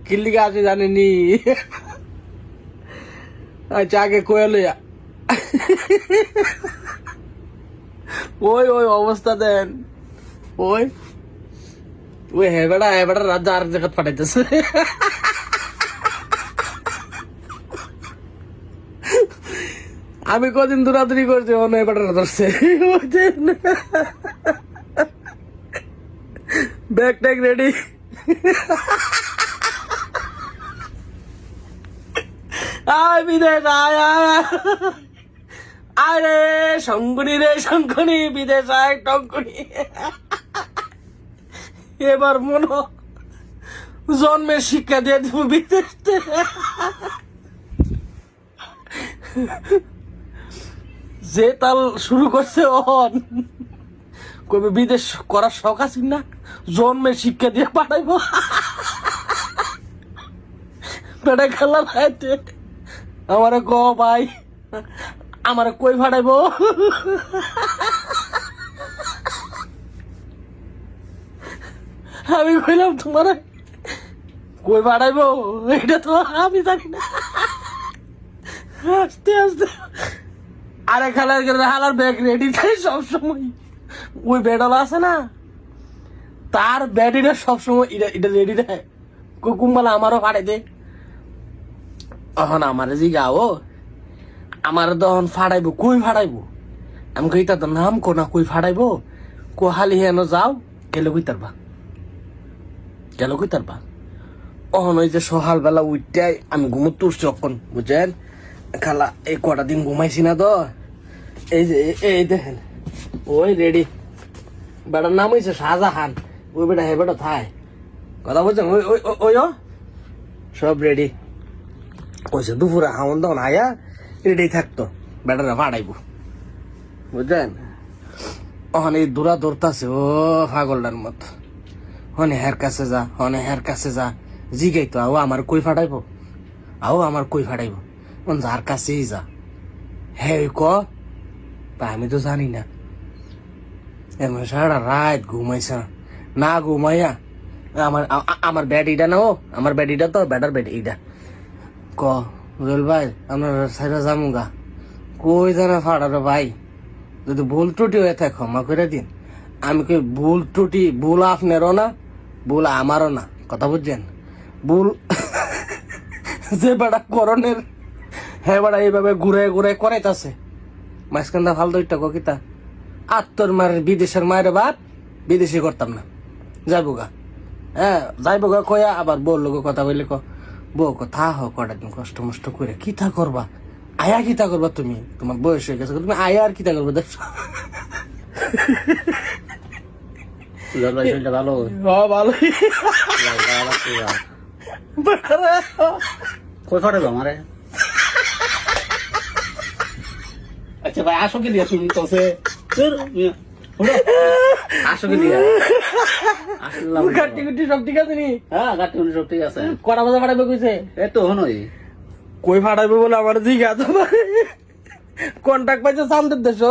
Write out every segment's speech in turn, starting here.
কিল্লিকে আছে জানেনি। আচ্ছা আগে কয়ে লইয়া ওই ওই অবস্থা দেন। ওই ওই হেবেড়া রাত আর জায়গা পাঠাইতেছে। আমি কদিন দৌড়াদৌড়ি করছি, অন্য হেবেড়া ধরছে। Bag tag ready. আয় বিদেশ আয় আয় আরে শঙ্কনি রে শঙ্কনি, বিদেশ আয় টঙ্কনি। এবার মনে জন্মের শিক্ষা দিয়ে দিব বিদেশ। যে তাল শুরু করছে অন কবে বিদেশ করার শখ আছে না, জন্মের শিক্ষা দিয়ে পাঠাইব। বেটা খেলা রাইতে আমারে ক ভাই, আমারে কই ফাটাইব? আমি কইলাম তোমার কই ফাটাইব এটা তো আমি জানি না। আস্তে আস্তে আরে হালার ব্যাগ রেডি থাকে সবসময়। ওই বেডালা আছে না, তার ব্যাটিটা সবসময় এটা রেডি থাকে। কুকুমবালা আমারও ফাটাই দে। এখন আমারে জি গাও, আমার তখন ফাটাইব, কই ফাটাইব? আমি কই তা তো নাম কো না, কই ফাটাইব? কো হালি হেন যাও, গেলে কই তারবা, গেল কই তারবা। অহন ওই যে সকালবেলা উঠটাই আমি ঘুমোতে তুলছি অখন, বুঝছেন খালা। এই কটা দিন ঘুমাইছি না তো, এই যে এই দেখেন ওই রেডি। বেটার নাম হয়েছে শাহজাহান। ওই বেটা হে বেটা থাই কথা বলছেন। ওই ওই ওই সব রেডি কইছে। দুপুরে হাওন তখন আয়া রেডি থাকতো, বেটারা ফাটাইব, বুঝলেন। ওখানে এই দূরা দৌড়তাছে ও পাগলটার মতো। হনে হের কাছে যা, হনে হের কাছে যা, জিগাইতো আও আমার কই ফাটাইব, আও আমার কই ফাটাইব। যার কাছেই যা হে ক, তা আমি তো জানি না। এমন সারা রাত ঘুমাইছে না, ঘুমাইয়া আমার ব্যাটিটা না, ও আমার ব্যাটিটা তো ব্যাটার ব্যাটিটা ক রুল ভাই আপনার সাইডা জামুগা, কই জানা ফাটারো ভাই, যদি ভুল ত্রুটি হয়ে থাকে ক্ষমা করে দিন। আমি কই ভুল ত্রুটি, ভুল আপনারও না, ভুল আমারও না, কথা বুঝছেন। ভুল যে বেড়া করণের, হ্যাঁ বেড়া এইভাবে ঘুরে ঘুরে করাইতাছে মাঝখানটা ফালতু একটা কিতা আত্মর মায়ের বিদেশের মায়ের বাপ, বিদেশি করতাম না, যাইবো গা। হ্যাঁ যাইবো গা কয়া আবার বল লোক কথা বললে ক বউ কথা হ কটা দিন কষ্ট মষ্ট করে কিতা করবা, আয়া কিতা করবা তুমি, তোমার বয়স হয়ে গেছে, তুমি আয়া আর কিতা করবা দেখছো। ভালো ভালো কই ফাটাইবো আমারে? আচ্ছা ভাই আসো কি দিয়া তুমি তোসে আসো কি দিয়া আসলাম। গাটি গুটি সব ঠিক আছে নি? হ্যাঁ গাটি গুটি সব ঠিক আছে। কটা বাজে ফাটাইবে কইছে? এই তো হনই কই ফাটাইবে বলে আমার জিগা তো কন্টাক্ট পাইছে সামনের দেশ।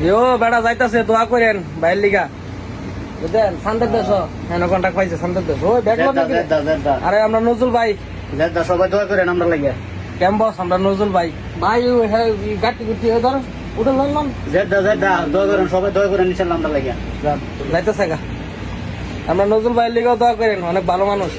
ইয়ো বেড়া যাইতাছে, দোয়া করেন বাইর লিগা, বুঝলেন। সামনের দেশ হ্যাঁ কন্টাক্ট পাইছে সামনের দেশ। ওই দেখলো নাকি? আরে আমরা নজরুল ভাই, সবাই দোয়া করেন আমরা লাগিয়া। কেম বস আমরা নজরুল ভাই। ভাই গাটি গুটি ধর উঠে লন দোয়া করেন, সবাই দোয়া করেন ইনশাআল্লাহ আমরা লাগিয়া যাইতেছে গা। আমরা নজরুল ভাইয়ের লিগাও দোয়া করেন, অনেক ভালো মানুষ।